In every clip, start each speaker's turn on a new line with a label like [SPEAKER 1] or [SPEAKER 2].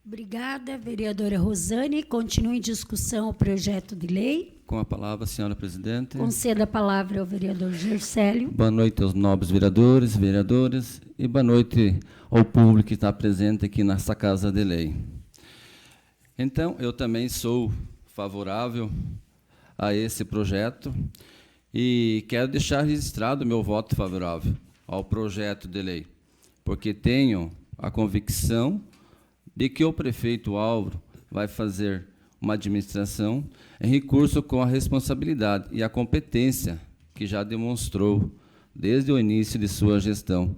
[SPEAKER 1] Obrigada, vereadora Rosane. Continue em discussão o projeto de lei.
[SPEAKER 2] Com a palavra, senhora presidente.
[SPEAKER 1] Conceda a palavra ao vereador Gercélio.
[SPEAKER 2] Boa noite aos nobres vereadores, vereadoras, e boa noite ao público que está presente aqui nessa Casa de Lei. Então, eu também sou favorável a esse projeto e quero deixar registrado o meu voto favorável ao projeto de lei, porque tenho a convicção de que o prefeito Álvaro vai fazer uma administração em recurso com a responsabilidade e a competência que já demonstrou desde o início de sua gestão.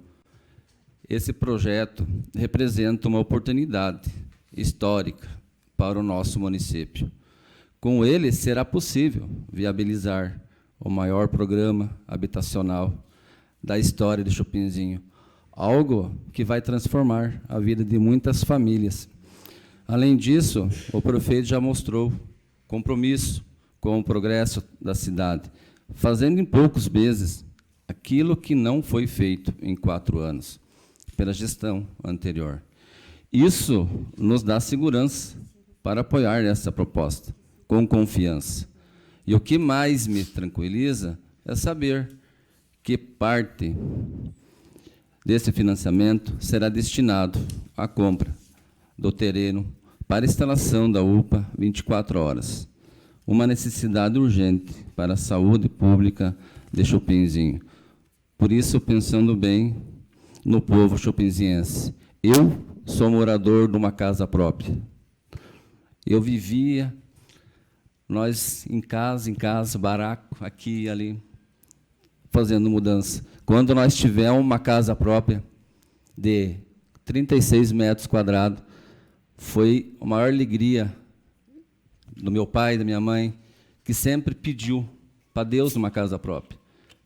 [SPEAKER 2] Esse projeto representa uma oportunidade histórica para o nosso município. Com ele, será possível viabilizar o maior programa habitacional da história de Chopinzinho, algo que vai transformar a vida de muitas famílias. Além disso, o prefeito já mostrou compromisso com o progresso da cidade, fazendo em poucos meses aquilo que não foi feito em 4 anos, pela gestão anterior. Isso nos dá segurança para apoiar essa proposta, com confiança. E o que mais me tranquiliza é saber que parte desse financiamento será destinado à compra do terreno para a instalação da UPA 24 horas, uma necessidade urgente para a saúde pública de Chopinzinho. Por isso, pensando bem no povo chopinziense, eu sou morador de uma casa própria. Eu vivia, nós em casa, baraco, aqui e ali, fazendo mudança. Quando nós tivermos uma casa própria de 36 metros quadrados, foi a maior alegria do meu pai e da minha mãe, que sempre pediu para Deus uma casa própria.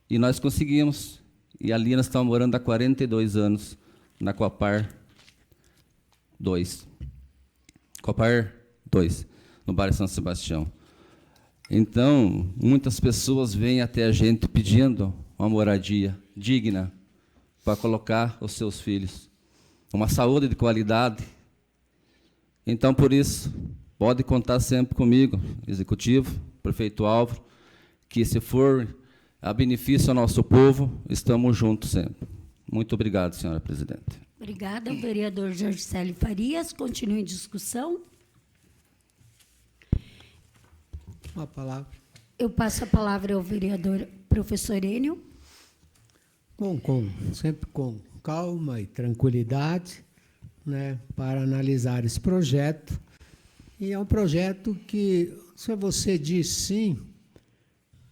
[SPEAKER 2] E nós conseguimos. E ali nós estamos morando há 42 anos, na Coapar 2. Coapar 2, no bairro São Sebastião. Então, muitas pessoas vêm até a gente pedindo uma moradia digna para colocar os seus filhos, uma saúde de qualidade. Então, por isso, pode contar sempre comigo, executivo, prefeito Álvaro, que se for a benefício ao nosso povo, estamos juntos sempre. Muito obrigado, senhora presidente.
[SPEAKER 1] Obrigada, vereador Gercélio Farias. Continue em discussão.
[SPEAKER 3] Uma palavra.
[SPEAKER 1] Eu passo a palavra ao vereador professor Enio.
[SPEAKER 3] Sempre com calma e tranquilidade, né, para analisar esse projeto. E é um projeto que, se você diz sim,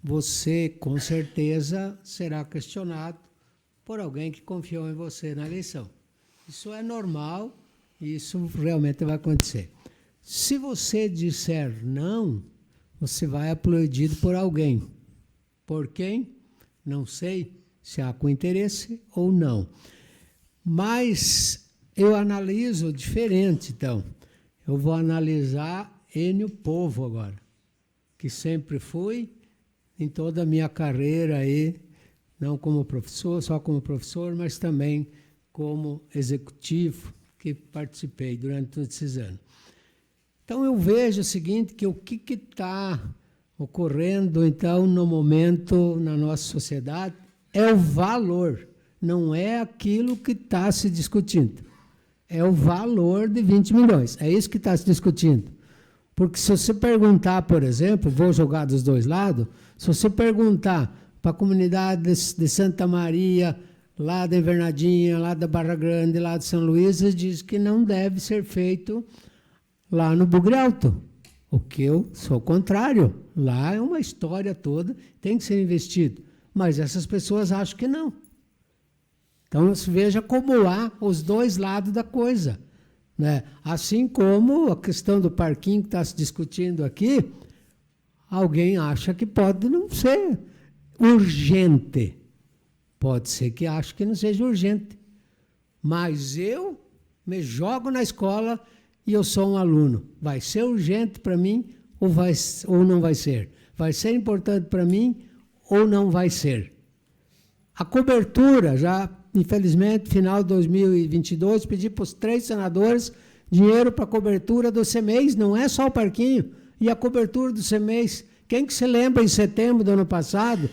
[SPEAKER 3] você, com certeza, será questionado por alguém que confiou em você na eleição. Isso é normal e isso realmente vai acontecer. Se você disser não, você vai aplaudido por alguém. Por quem? Não sei se há com interesse ou não. Mas eu analiso diferente, então. Eu vou analisar Enio Povo agora, que sempre fui em toda a minha carreira aí, não como professor, só como professor, mas também como executivo, que participei durante todos esses anos. Então, eu vejo o seguinte, que o que está ocorrendo, então, no momento, na nossa sociedade, é o valor, não é aquilo que está se discutindo. É o valor de 20 milhões, é isso que está se discutindo. Porque se você perguntar, por exemplo, vou jogar dos dois lados, se você perguntar para a comunidade de Santa Maria, lá da Invernadinha, lá da Barra Grande, lá de São Luís, eles dizem que não deve ser feito lá no Bugre Alto, o que eu sou contrário. Lá é uma história toda, tem que ser investido. Mas essas pessoas acham que não. Então, veja como há os dois lados da coisa, né? Assim como a questão do parquinho que está se discutindo aqui, alguém acha que pode não ser urgente. Pode ser que ache que não seja urgente. Mas eu me jogo na escola e eu sou um aluno. Vai ser urgente para mim ou não vai ser? Vai ser importante para mim ou não vai ser? A cobertura, já, infelizmente, final de 2022, pedi para os 3 senadores dinheiro para a cobertura do CEMEIS, não é só o parquinho, e a cobertura do CEMEIS. Quem que se lembra em setembro do ano passado,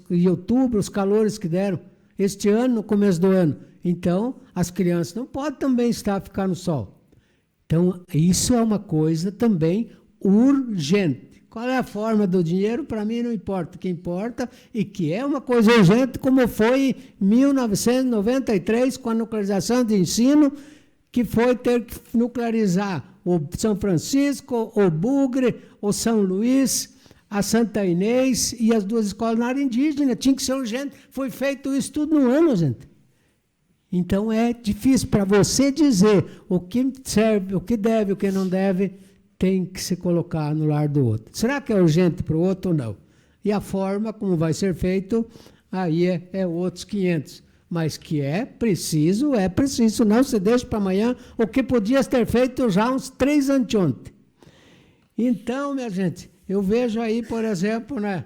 [SPEAKER 3] em outubro, os calores que deram? Este ano, no começo do ano. Então, as crianças não podem também ficar no sol. Então, isso é uma coisa também urgente. Qual é a forma do dinheiro? Para mim não importa. O que importa é que é uma coisa urgente, como foi em 1993, com a nuclearização de ensino, que foi ter que nuclearizar o São Francisco, o Bugre, o São Luís, a Santa Inês e as 2 escolas na área indígena. Tinha que ser urgente. Foi feito isso tudo num ano, gente. Então é difícil para você dizer o que serve, o que deve, o que não deve, tem que se colocar no lar do outro. Será que é urgente para o outro ou não? E a forma como vai ser feito, aí é outros 500. Mas que é preciso, não se deixa para amanhã o que podia ter feito já uns 3 anteontem. Então, minha gente, eu vejo aí, por exemplo, né,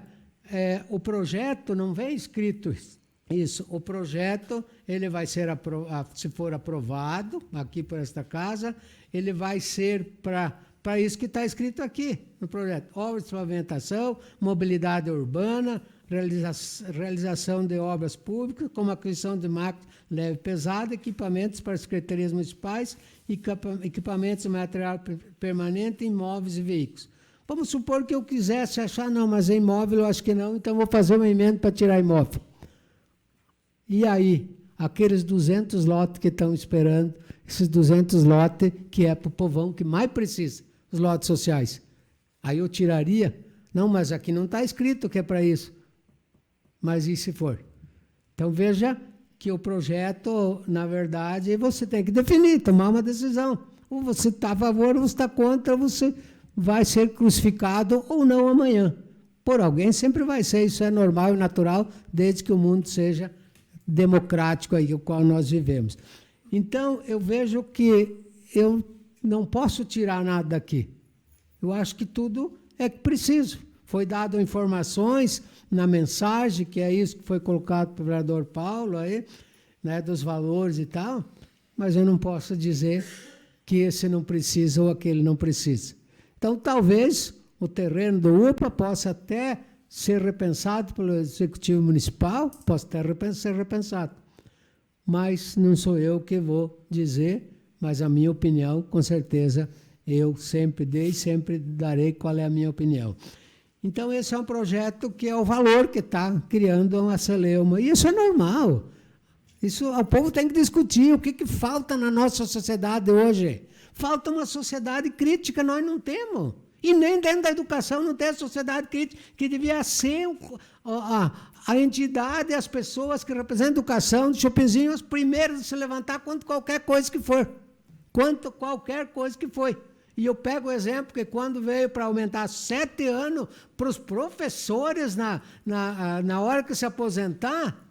[SPEAKER 3] o projeto, não vem escrito isso, o projeto, ele vai ser, se for aprovado aqui por esta casa, ele vai ser para isso que está escrito aqui no projeto. Obras de pavimentação, mobilidade urbana, realização de obras públicas, como aquisição de máquinas leve e pesada, equipamentos para as secretarias municipais, equipamentos de material permanente, imóveis e veículos. Vamos supor que eu quisesse achar, não, mas é imóvel, eu acho que não, então vou fazer uma emenda para tirar imóvel. E aí, aqueles 200 lotes que estão esperando, esses 200 lotes que é para o povão que mais precisa, os lotes sociais. Aí eu tiraria, não, mas aqui não está escrito que é para isso. Mas e se for? Então veja que o projeto, na verdade, você tem que definir, tomar uma decisão. Ou você está a favor, ou você está contra, ou você vai ser crucificado ou não amanhã. Por alguém sempre vai ser, isso é normal e natural, desde que o mundo seja democrático aí, o qual nós vivemos. Então, eu vejo que eu não posso tirar nada daqui. Eu acho que tudo é preciso. Foi dado informações na mensagem, que é isso que foi colocado pelo vereador Paulo, aí, né, dos valores e tal, mas eu não posso dizer que esse não precisa ou aquele não precisa. Então, talvez o terreno do UPA possa até ser repensado pelo Executivo Municipal, possa até ser repensado. Mas não sou eu que vou dizer, mas a minha opinião, com certeza, eu sempre dei e sempre darei qual é a minha opinião. Então, esse é um projeto que é o valor que está criando uma celeuma. E isso é normal. Isso, o povo tem que discutir o que falta na nossa sociedade hoje. Falta uma sociedade crítica, nós não temos. E nem dentro da educação não tem a sociedade crítica, que devia ser a entidade, as pessoas que representam a educação, de Chopinzinho, os primeiros a se levantar quanto qualquer coisa que for. Quanto qualquer coisa que foi. E eu pego o exemplo que quando veio para aumentar 7 anos para os professores na hora que se aposentar,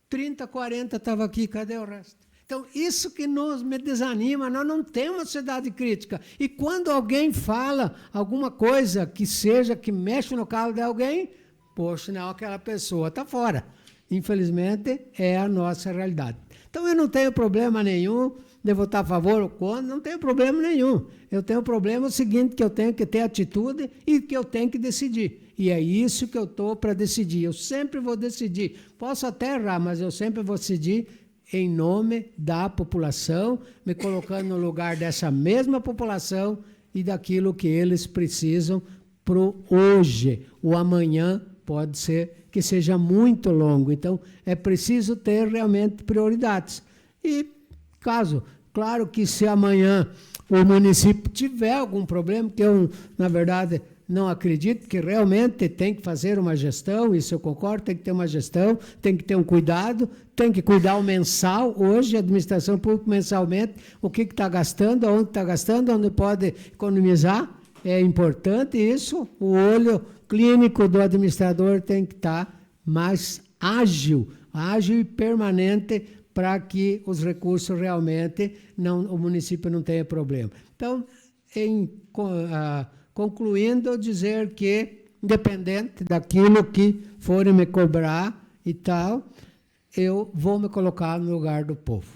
[SPEAKER 3] 30, 40 estava aqui, cadê o resto? Então, isso que me desanima, nós não temos uma sociedade crítica. E quando alguém fala alguma coisa que seja, que mexe no calo de alguém, poxa, não, aquela pessoa está fora. Infelizmente, é a nossa realidade. Então, eu não tenho problema nenhum de votar a favor ou contra, não tenho problema nenhum. Eu tenho o problema seguinte, que eu tenho que ter atitude e que eu tenho que decidir. E é isso que eu estou para decidir. Eu sempre vou decidir. Posso até errar, mas eu sempre vou decidir em nome da população, me colocando no lugar dessa mesma população e daquilo que eles precisam para o hoje. O amanhã pode ser que seja muito longo. Então, é preciso ter realmente prioridades. E, claro que se amanhã o município tiver algum problema, que eu, na verdade, não acredito, que realmente tem que fazer uma gestão, isso eu concordo, tem que ter uma gestão, tem que ter um cuidado, tem que cuidar o mensal, hoje a administração pública mensalmente, o que está gastando, aonde está gastando, onde pode economizar, é importante isso, o olho clínico do administrador tem que estar mais ágil e permanente para que os recursos realmente, o município não tenha problema. Então, concluindo, dizer que, independente daquilo que forem me cobrar e tal, eu vou me colocar no lugar do povo.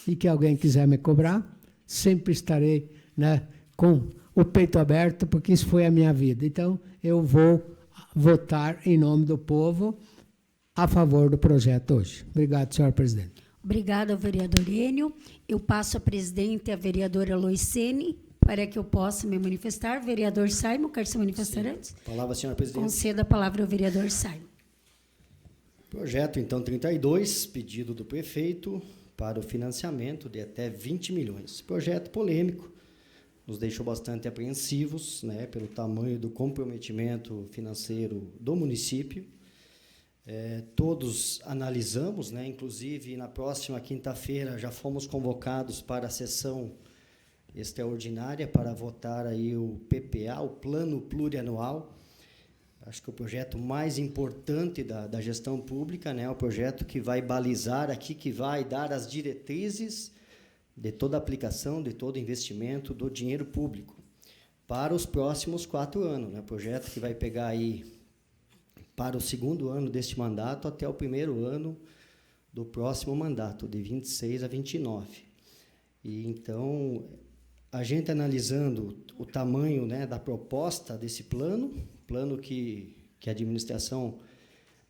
[SPEAKER 3] E que alguém quiser me cobrar, sempre estarei né, com o peito aberto, porque isso foi a minha vida. Então, eu vou votar em nome do povo a favor do projeto hoje. Obrigado, senhor presidente.
[SPEAKER 1] Obrigada, vereador Enio. Eu passo a presidente, a vereadora Loicene, para que eu possa me manifestar. Vereador Simon, quer se manifestar antes?
[SPEAKER 4] Palavra, senhora presidente.
[SPEAKER 1] Conceda a palavra ao vereador Simon.
[SPEAKER 4] Projeto, então, 32, pedido do prefeito para o financiamento de até 20 milhões. Projeto polêmico, nos deixou bastante apreensivos, né, pelo tamanho do comprometimento financeiro do município. Todos analisamos, né, inclusive na próxima quinta-feira já fomos convocados para a sessão extraordinária para votar aí o PPA, o Plano Plurianual. Acho que o projeto mais importante da gestão pública, né, é o projeto que vai balizar aqui, que vai dar as diretrizes de toda a aplicação, de todo investimento do dinheiro público para os próximos 4 anos. Né, projeto que vai pegar aí para o 2º ano deste mandato até o 1º ano do próximo mandato, de 26 a 29. E, então, a gente analisando o tamanho, né, da proposta desse plano que a administração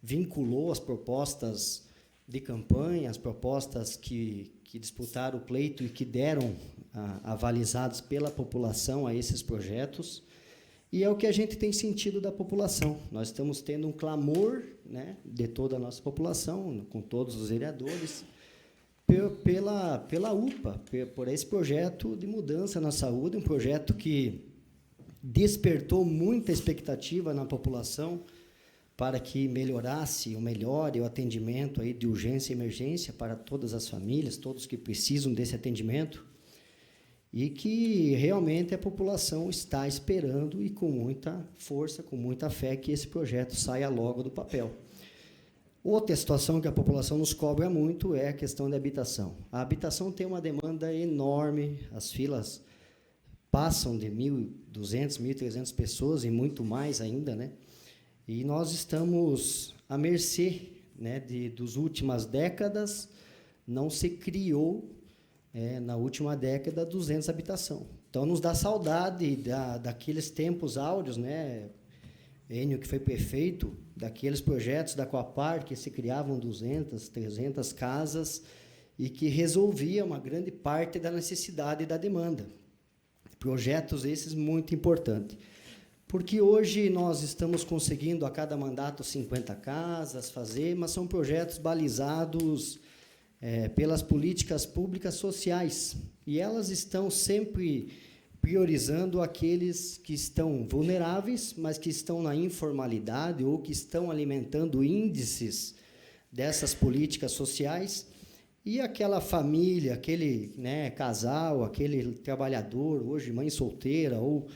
[SPEAKER 4] vinculou as propostas de campanha, as propostas que disputaram o pleito e que deram avalizados pela população a esses projetos, e é o que a gente tem sentido da população. Nós estamos tendo um clamor, né, de toda a nossa população, com todos os vereadores, pela UPA, por esse projeto de mudança na saúde, um projeto que despertou muita expectativa na população para que melhorasse, melhore o atendimento aí de urgência e emergência para todas as famílias, todos que precisam desse atendimento, e que realmente a população está esperando e com muita força, com muita fé que esse projeto saia logo do papel. Outra situação que a população nos cobra muito é a questão da habitação. A habitação tem uma demanda enorme, as filas passam de 1.200, 1.300 pessoas e muito mais ainda, né? E nós estamos à mercê, né, das últimas décadas, não se criou, na última década, 200 habitação. Então, nos dá saudade daqueles tempos áureos, né, Enio, que foi prefeito, daqueles projetos da Coapar, que se criavam 200, 300 casas e que resolvia uma grande parte da necessidade e da demanda. Projetos esses muito importantes. Porque hoje nós estamos conseguindo, a cada mandato, 50 casas, mas são projetos balizados pelas políticas públicas sociais. E elas estão sempre priorizando aqueles que estão vulneráveis, mas que estão na informalidade ou que estão alimentando índices dessas políticas sociais. E aquela família, aquele, né, casal, aquele trabalhador, hoje mãe solteira, ou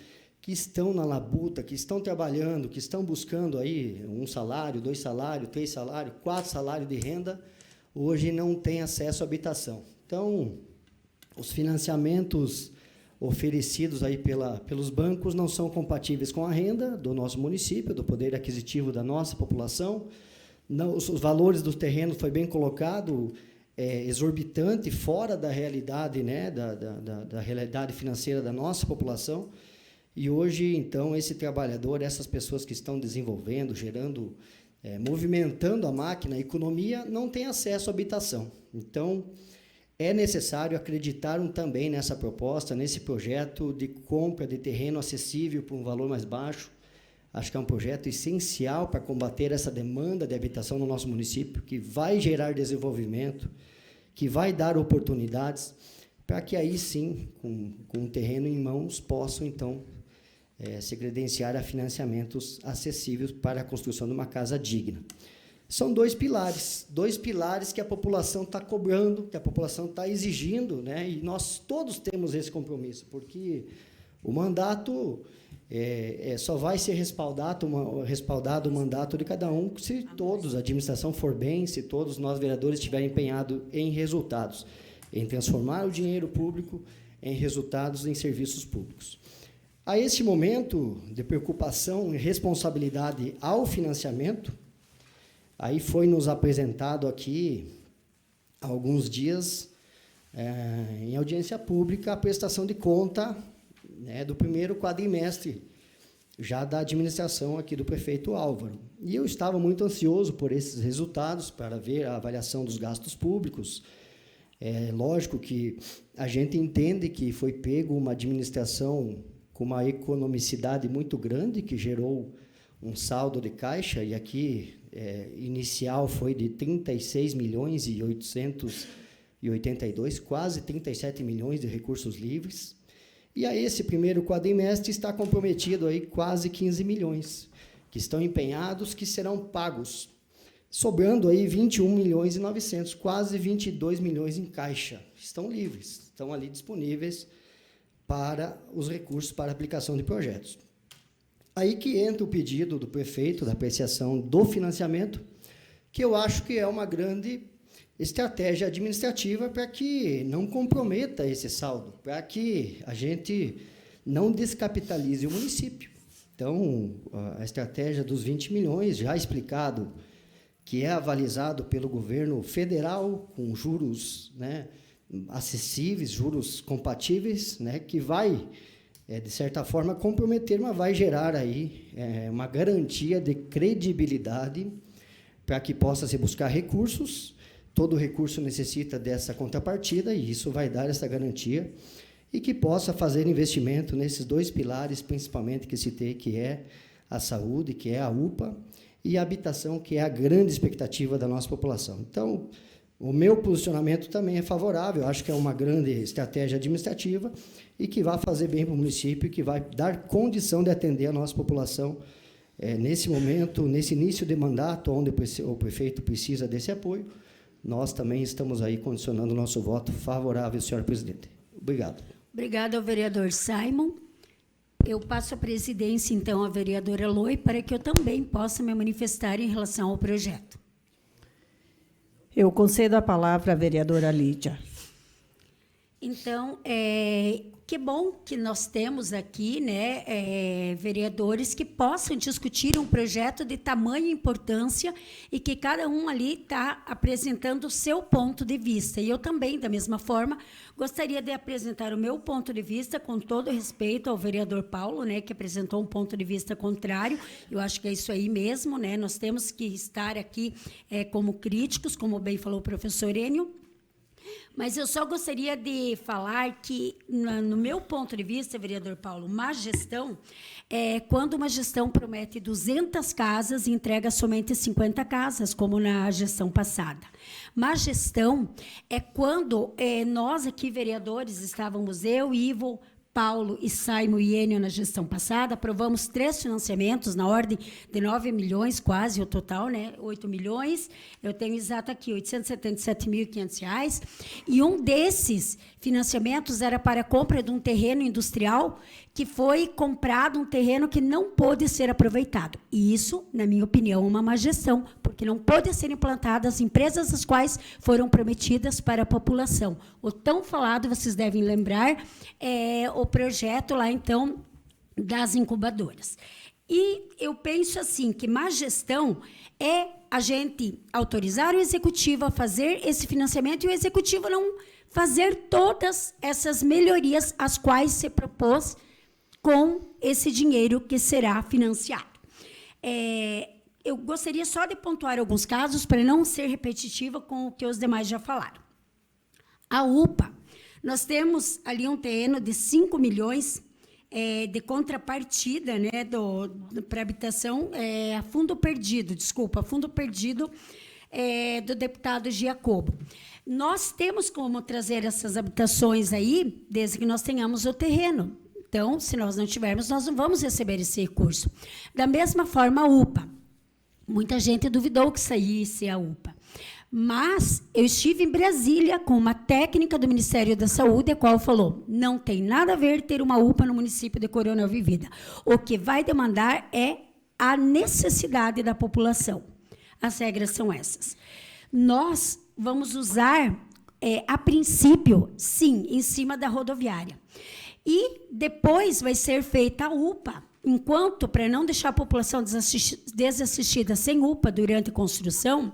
[SPEAKER 4] que estão na labuta, que estão trabalhando, que estão buscando aí 1 salário, 2 salários, 3 salários, 4 salários de renda, hoje não tem acesso à habitação. Então, os financiamentos oferecidos aí pelos bancos não são compatíveis com a renda do nosso município, do poder aquisitivo da nossa população. Não, os valores do terreno foi bem colocado, exorbitante, fora da realidade, né, da realidade financeira da nossa população. E hoje, então, esse trabalhador, essas pessoas que estão desenvolvendo, gerando, movimentando a máquina, a economia, não tem acesso à habitação. Então, é necessário acreditar também nessa proposta, nesse projeto de compra de terreno acessível por um valor mais baixo. Acho que é um projeto essencial para combater essa demanda de habitação no nosso município, que vai gerar desenvolvimento, que vai dar oportunidades, para que aí sim, com o terreno em mãos, possam, então, se credenciar a financiamentos acessíveis para a construção de uma casa digna. São 2 pilares que a população está cobrando, que a população está exigindo, né? E nós todos temos esse compromisso, porque o mandato só vai ser respaldado o mandato de cada um se todos, a administração for bem, se todos nós vereadores estiverem empenhados em resultados, em transformar o dinheiro público em resultados em serviços públicos. A este momento de preocupação e responsabilidade ao financiamento, aí foi nos apresentado aqui, há alguns dias, em audiência pública, a prestação de conta né, do primeiro quadrimestre já da administração aqui do prefeito Álvaro. E eu estava muito ansioso por esses resultados, para ver a avaliação dos gastos públicos. É lógico que a gente entende que foi pego uma administração com uma economicidade muito grande, que gerou um saldo de caixa, e aqui inicial foi de 36.882, quase 37 milhões de recursos livres. E a esse primeiro quadrimestre está comprometido aí quase 15 milhões, que estão empenhados, que serão pagos, sobrando aí 21.900.000, quase 22 milhões em caixa. Estão livres, estão ali disponíveis para os recursos para aplicação de projetos. Aí que entra o pedido do prefeito da apreciação do financiamento, que eu acho que é uma grande estratégia administrativa para que não comprometa esse saldo, para que a gente não descapitalize o município. Então, a estratégia dos 20 milhões, já explicado, que é avalizado pelo governo federal, com juros, né, acessíveis, juros compatíveis, né, que vai, de certa forma, comprometer, mas vai gerar aí uma garantia de credibilidade para que possa se buscar recursos. Todo recurso necessita dessa contrapartida, e isso vai dar essa garantia, e que possa fazer investimento nesses dois pilares, principalmente, que citei, que é a saúde, que é a UPA, e a habitação, que é a grande expectativa da nossa população. Então, o meu posicionamento também é favorável, acho que é uma grande estratégia administrativa e que vai fazer bem para o município e que vai dar condição de atender a nossa população nesse momento, nesse início de mandato, onde o prefeito precisa desse apoio. Nós também estamos aí condicionando o nosso voto favorável, senhor presidente. Obrigado.
[SPEAKER 1] Obrigada ao vereador Simon. Eu passo a presidência, então, à vereadora Loi, para que eu também possa me manifestar em relação ao projeto.
[SPEAKER 5] Eu concedo a palavra à vereadora Lídia.
[SPEAKER 1] Então, que bom que nós temos aqui, né, vereadores que possam discutir um projeto de tamanha importância e que cada um ali está apresentando o seu ponto de vista. E eu também, da mesma forma, gostaria de apresentar o meu ponto de vista, com todo respeito ao vereador Paulo, né, que apresentou um ponto de vista contrário. Eu acho que é isso aí mesmo, né? Nós temos que estar aqui como críticos, como bem falou o professor Enio. Mas eu só gostaria de falar que, no meu ponto de vista, vereador Paulo, má gestão é quando uma gestão promete 200 casas e entrega somente 50 casas, como na gestão passada. Má gestão é quando nós aqui, vereadores, estávamos eu, Ivo, Paulo e Simon e Enio na gestão passada, aprovamos 3 financiamentos na ordem de 9 milhões, quase o total, né? 8 milhões, eu tenho exato aqui, R$ 877.500, e um desses financiamentos era para a compra de um terreno industrial que foi comprado, um terreno que não pôde ser aproveitado. E isso, na minha opinião, é uma má gestão, porque não pôde ser implantadas empresas as quais foram prometidas para a população. O tão falado, vocês devem lembrar, o projeto lá, então, das incubadoras. E eu penso assim, que má gestão é a gente autorizar o executivo a fazer esse financiamento e o executivo não fazer todas essas melhorias as quais se propôs com esse dinheiro que será financiado. Eu gostaria só de pontuar alguns casos para não ser repetitiva com o que os demais já falaram. A UPA, nós temos ali um terreno de 5 milhões de contrapartida, né, para habitação, fundo perdido do deputado Giacobo. Nós temos como trazer essas habitações aí, desde que nós tenhamos o terreno. Então, se nós não tivermos, nós não vamos receber esse recurso. Da mesma forma, a UPA. Muita gente duvidou que saísse a UPA. Mas eu estive em Brasília com uma técnica do Ministério da Saúde, a qual falou, não tem nada a ver ter uma UPA no município de Coronel Vivida. O que vai demandar é a necessidade da população. As regras são essas. Nós vamos usar, a princípio, sim, em cima da rodoviária. E depois vai ser feita a UPA, enquanto, para não deixar a população desassistida sem UPA durante a construção,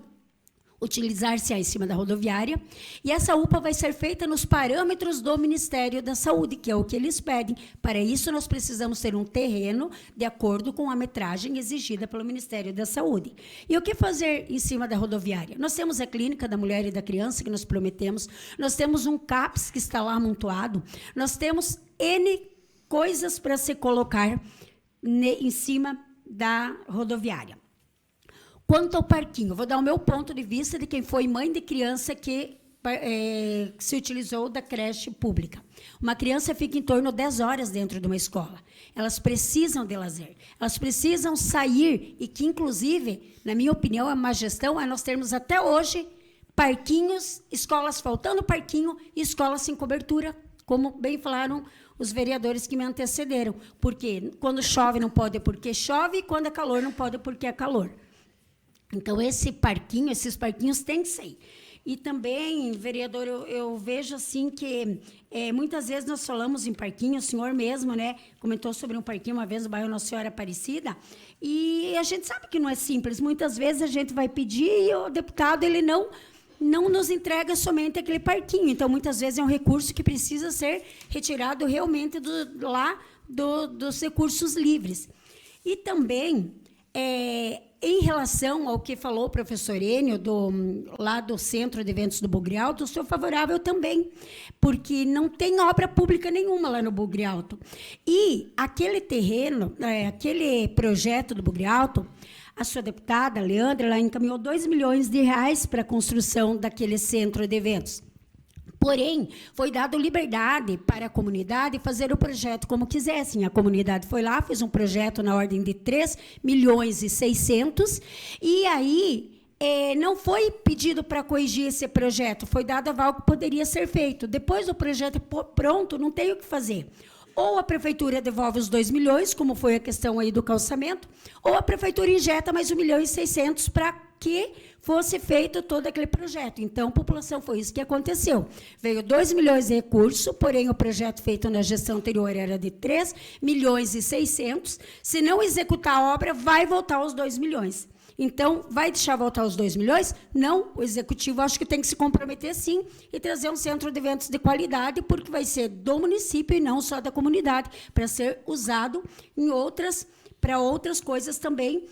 [SPEAKER 1] utilizar-se-á em cima da rodoviária, e essa UPA vai ser feita nos parâmetros do Ministério da Saúde, que é o que eles pedem. Para isso, nós precisamos ter um terreno de acordo com a metragem exigida pelo Ministério da Saúde. E o que fazer em cima da rodoviária? Nós temos a Clínica da Mulher e da Criança, que nós prometemos, nós temos um CAPS que está lá amontoado, nós temos N coisas para se colocar em cima da rodoviária. Quanto ao parquinho, vou dar o meu ponto de vista de quem foi mãe de criança que se utilizou da creche pública. Uma criança fica em torno de 10 horas dentro de uma escola. Elas precisam de lazer, elas precisam sair, e que, inclusive, na minha opinião, a má gestão é nós termos até hoje parquinhos, escolas faltando parquinho e escolas sem cobertura, como bem falaram os vereadores que me antecederam. Porque quando chove não pode porque chove, e quando é calor não pode porque é calor. Então, esses parquinhos têm que sair. E também, vereador, eu vejo assim que muitas vezes nós falamos em parquinho, o senhor mesmo, né, comentou sobre um parquinho uma vez no bairro Nossa Senhora Aparecida, e a gente sabe que não é simples. Muitas vezes a gente vai pedir e o deputado ele não nos entrega somente aquele parquinho. Então, muitas vezes é um recurso que precisa ser retirado realmente dos recursos livres. E também, em relação ao que falou o professor Enio, lá do Centro de Eventos do Bugre Alto, eu sou favorável também, porque não tem obra pública nenhuma lá no Bugre Alto. E aquele terreno, aquele projeto do Bugre Alto, a sua deputada, Leandra, ela encaminhou 2 milhões de reais para a construção daquele centro de eventos. Porém, foi dado liberdade para a comunidade fazer o projeto como quisessem. A comunidade foi lá, fez um projeto na ordem de 3 milhões e 600, e aí não foi pedido para corrigir esse projeto, foi dado aval que poderia ser feito. Depois do projeto pronto, não tem o que fazer. Ou a prefeitura devolve os 2 milhões, como foi a questão aí do calçamento, ou a prefeitura injeta mais 1 milhão e 600 para que fosse feito todo aquele projeto. Então, população, foi isso que aconteceu. Veio 2 milhões de recurso, porém o projeto feito na gestão anterior era de 3 milhões e 600. Se não executar a obra, vai voltar os 2 milhões. Então, vai deixar voltar os 2 milhões? Não, o executivo acho que tem que se comprometer, sim, e trazer um centro de eventos de qualidade, porque vai ser do município e não só da comunidade, para ser usado para outras coisas também,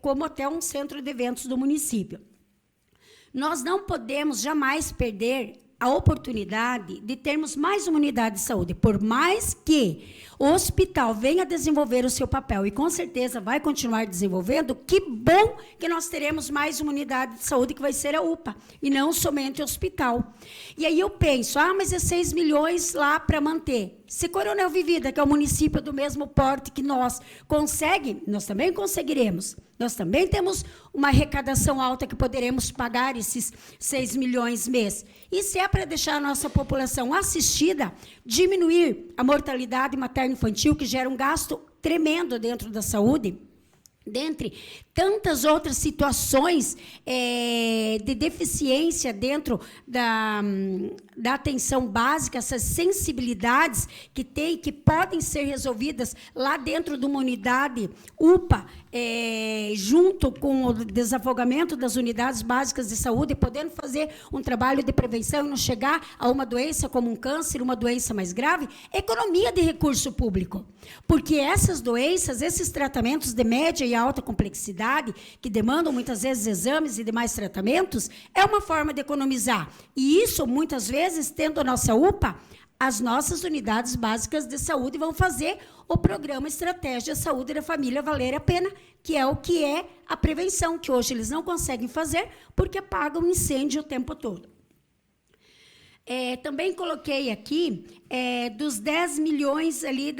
[SPEAKER 1] como até um centro de eventos do município. Nós não podemos jamais perder a oportunidade de termos mais uma unidade de saúde, por mais que o hospital venha desenvolver o seu papel, e com certeza vai continuar desenvolvendo, que bom que nós teremos mais uma unidade de saúde, que vai ser a UPA, e não somente o hospital. E aí eu penso, mas é 6 milhões lá para manter. Se Coronel Vivida, que é o município do mesmo porte que nós, consegue, nós também conseguiremos. Nós também temos uma arrecadação alta que poderemos pagar esses 6 milhões mês. E se é para deixar a nossa população assistida, diminuir a mortalidade materno-infantil, que gera um gasto tremendo dentro da saúde, dentre tantas outras situações de deficiência dentro da atenção básica, essas sensibilidades que podem ser resolvidas lá dentro de uma unidade UPA, junto com o desafogamento das unidades básicas de saúde, podendo fazer um trabalho de prevenção e não chegar a uma doença como um câncer, uma doença mais grave, economia de recurso público. Porque essas doenças, esses tratamentos de média e alta complexidade, que demandam muitas vezes exames e demais tratamentos, é uma forma de economizar. E isso, muitas vezes, tendo a nossa UPA, as nossas unidades básicas de saúde vão fazer o programa Estratégia Saúde da Família valer a pena, que é a prevenção, que hoje eles não conseguem fazer porque apagam incêndio o tempo todo. Também coloquei aqui dos 10 milhões ali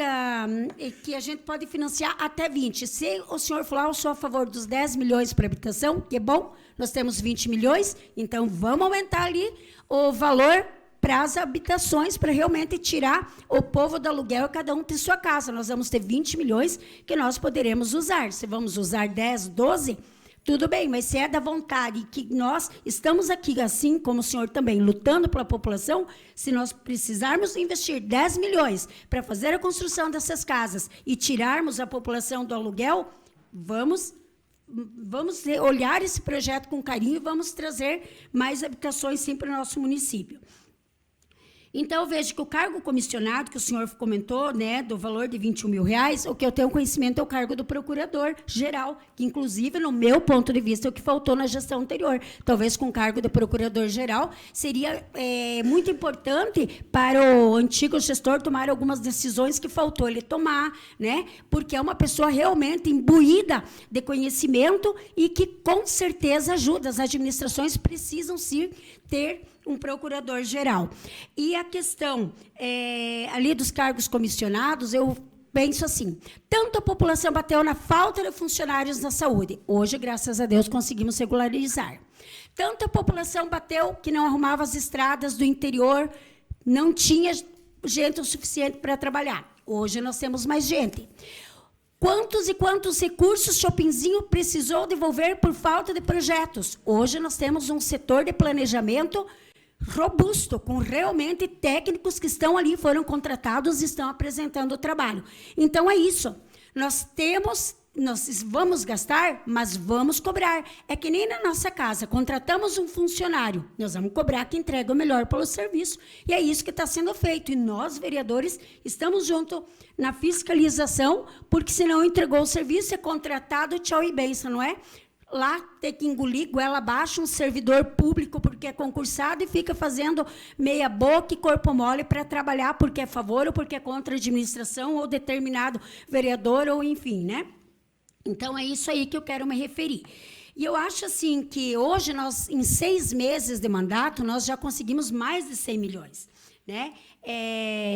[SPEAKER 1] que a gente pode financiar até 20. Se o senhor falar, eu sou a favor dos 10 milhões para habitação, que é bom, nós temos 20 milhões, então vamos aumentar ali o valor para as habitações, para realmente tirar o povo do aluguel e cada um ter sua casa. Nós vamos ter 20 milhões que nós poderemos usar. Se vamos usar 10, 12... tudo bem, mas se é da vontade que nós estamos aqui, assim como o senhor também, lutando pela população, se nós precisarmos investir 10 milhões para fazer a construção dessas casas e tirarmos a população do aluguel, vamos vamos olhar esse projeto com carinho e vamos trazer mais habitações, sim, para o nosso município. Então, eu vejo que o cargo comissionado, que o senhor comentou, né, do valor de R$21 mil, o que eu tenho conhecimento é o cargo do procurador-geral, que, inclusive, no meu ponto de vista, é o que faltou na gestão anterior. Talvez com o cargo de procurador-geral seria muito importante para o antigo gestor tomar algumas decisões que faltou ele tomar, né, porque é uma pessoa realmente imbuída de conhecimento e que, com certeza, ajuda. As administrações precisam, sim, ter um procurador-geral. E a questão ali dos cargos comissionados, eu penso assim, tanto a população bateu na falta de funcionários na saúde, hoje, graças a Deus, conseguimos regularizar. Tanto a população bateu que não arrumava as estradas do interior, não tinha gente o suficiente para trabalhar. Hoje nós temos mais gente. Quantos e quantos recursos Chopinzinho precisou devolver por falta de projetos? Hoje nós temos um setor de planejamento robusto, com realmente técnicos que estão ali, foram contratados e estão apresentando o trabalho. Então, é isso. Nós vamos gastar, mas vamos cobrar. É que nem na nossa casa, contratamos um funcionário, nós vamos cobrar que entrega o melhor pelo serviço, e é isso que está sendo feito. E nós, vereadores, estamos junto na fiscalização, porque se não entregou o serviço, é contratado, tchau e benção, não é? Lá ter que engolir goela abaixo um servidor público porque é concursado e fica fazendo meia boca e corpo mole para trabalhar porque é a favor ou porque é contra a administração ou determinado vereador ou enfim, né? Então, é isso aí que eu quero me referir. E eu acho assim que hoje, nós, em 6 meses de mandato, nós já conseguimos mais de 100 milhões. Né?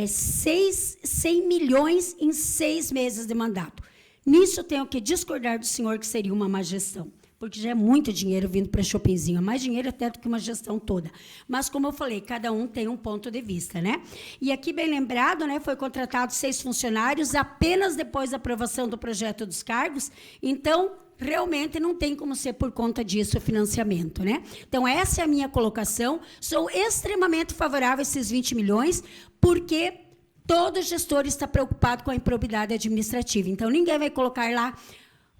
[SPEAKER 1] 100 milhões em 6 meses de mandato. Nisso eu tenho que discordar do senhor que seria uma má gestão, porque já é muito dinheiro vindo para Chopinzinho, mais dinheiro até do que uma gestão toda. Mas, como eu falei, cada um tem um ponto de vista, né? E aqui, bem lembrado, né, foi contratado 6 funcionários apenas depois da aprovação do projeto dos cargos, então, realmente não tem como ser por conta disso o financiamento, né? Então, essa é a minha colocação. Sou extremamente favorável a esses 20 milhões, porque todo gestor está preocupado com a improbidade administrativa. Então, ninguém vai colocar lá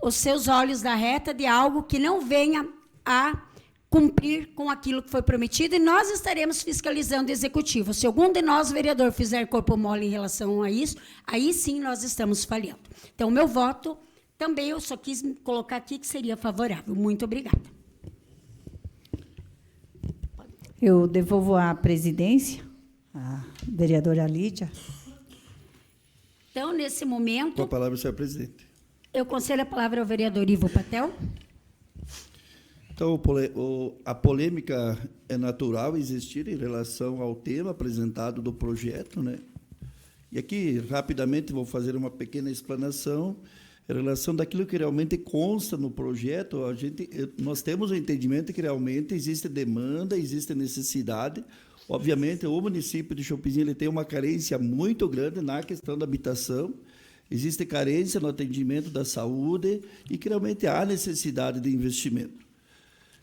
[SPEAKER 1] os seus olhos na reta de algo que não venha a cumprir com aquilo que foi prometido, e nós estaremos fiscalizando o executivo. Se algum de nós, vereador, fizer corpo mole em relação a isso, aí sim nós estamos falhando. Então, o meu voto também, eu só quis colocar aqui que seria favorável. Muito obrigada.
[SPEAKER 5] Eu devolvo a presidência à vereadora Lídia.
[SPEAKER 1] Então, nesse momento...
[SPEAKER 6] Com a palavra, senhor presidente.
[SPEAKER 1] Eu concedo a palavra ao vereador Ivo Patel.
[SPEAKER 6] Então, a polêmica é natural existir em relação ao tema apresentado do projeto, né? E aqui, rapidamente, vou fazer uma pequena explanação em relação daquilo que realmente consta no projeto. Nós temos o entendimento que realmente existe demanda, existe necessidade. Obviamente, o município de Chopinzinho ele tem uma carência muito grande na questão da habitação. Existe carência no atendimento da saúde e que realmente há necessidade de investimento.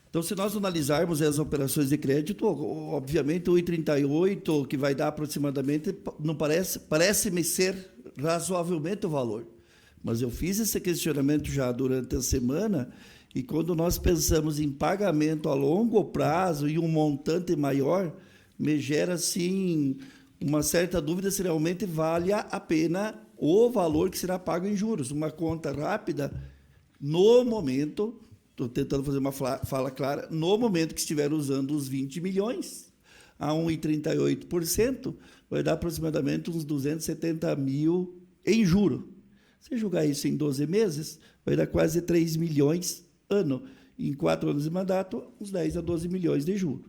[SPEAKER 6] Então, se nós analisarmos as operações de crédito, obviamente, o 1,38, que vai dar aproximadamente, não parece-me ser razoavelmente o valor. Mas eu fiz esse questionamento já durante a semana, e quando nós pensamos em pagamento a longo prazo e um montante maior, me gera, sim, uma certa dúvida se realmente vale a pena o valor que será pago em juros. Uma conta rápida, no momento, estou tentando fazer uma fala clara, no momento que estiver usando os 20 milhões, a 1,38%, vai dar aproximadamente uns 270 mil em juro. Se julgar isso em 12 meses, vai dar quase 3 milhões ano. Em 4 anos de mandato, uns 10 a 12 milhões de juros.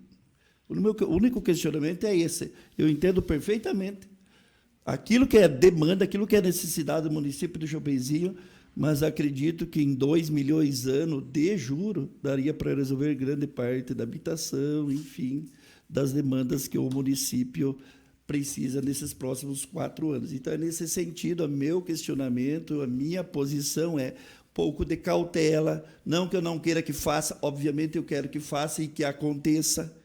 [SPEAKER 6] O único questionamento é esse. Eu entendo perfeitamente aquilo que é demanda, aquilo que é necessidade do município de Chopinzinho, mas acredito que em 2 milhões ano de juro daria para resolver grande parte da habitação, enfim, das demandas que o município precisa nesses próximos 4 anos. Então, é nesse sentido, o meu questionamento, a minha posição é pouco de cautela, não que eu não queira que faça, obviamente eu quero que faça e que aconteça.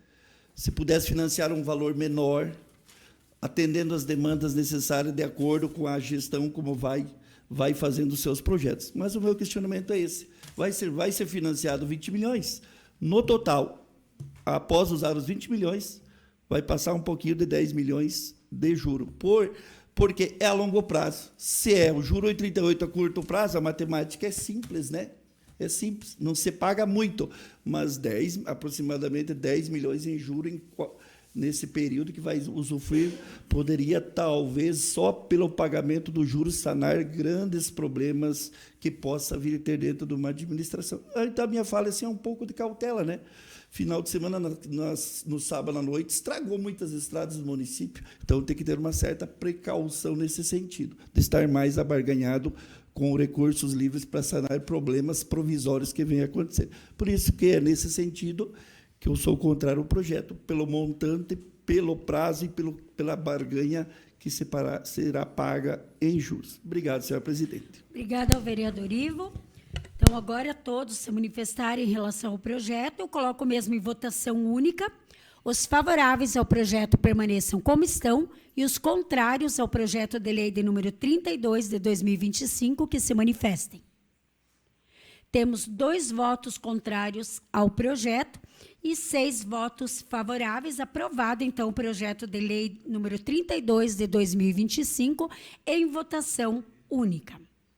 [SPEAKER 6] Se pudesse financiar um valor menor, atendendo as demandas necessárias de acordo com a gestão, como vai fazendo os seus projetos. Mas o meu questionamento é esse. Vai ser financiado 20 milhões. No total, após usar os 20 milhões, vai passar um pouquinho de 10 milhões de juro. Porque é a longo prazo. Se é o juro 8,38 a curto prazo, a matemática é simples, né? É simples, não se paga muito, mas aproximadamente 10 milhões em juros nesse período que vai usufruir, poderia, talvez, só pelo pagamento do juros, sanar grandes problemas que possa vir a ter dentro de uma administração. Então, a minha fala assim, é um pouco de cautela, né? Final de semana, no sábado à noite, estragou muitas estradas do município, então tem que ter uma certa precaução nesse sentido, de estar mais abarganhado com recursos livres para sanar problemas provisórios que venham a acontecer. Por isso que é nesse sentido que eu sou contrário ao projeto, pelo montante, pelo prazo e pela barganha que será paga em juros. Obrigado, senhora presidente.
[SPEAKER 1] Obrigada ao vereador Ivo. Então, agora todos se manifestarem em relação ao projeto. Eu coloco mesmo em votação única. Os favoráveis ao projeto permaneçam como estão e os contrários ao projeto de lei de número 32 de 2025 que se manifestem. Temos 2 votos contrários ao projeto e 6 votos favoráveis. Aprovado, então, o projeto de lei número 32 de 2025 em votação única.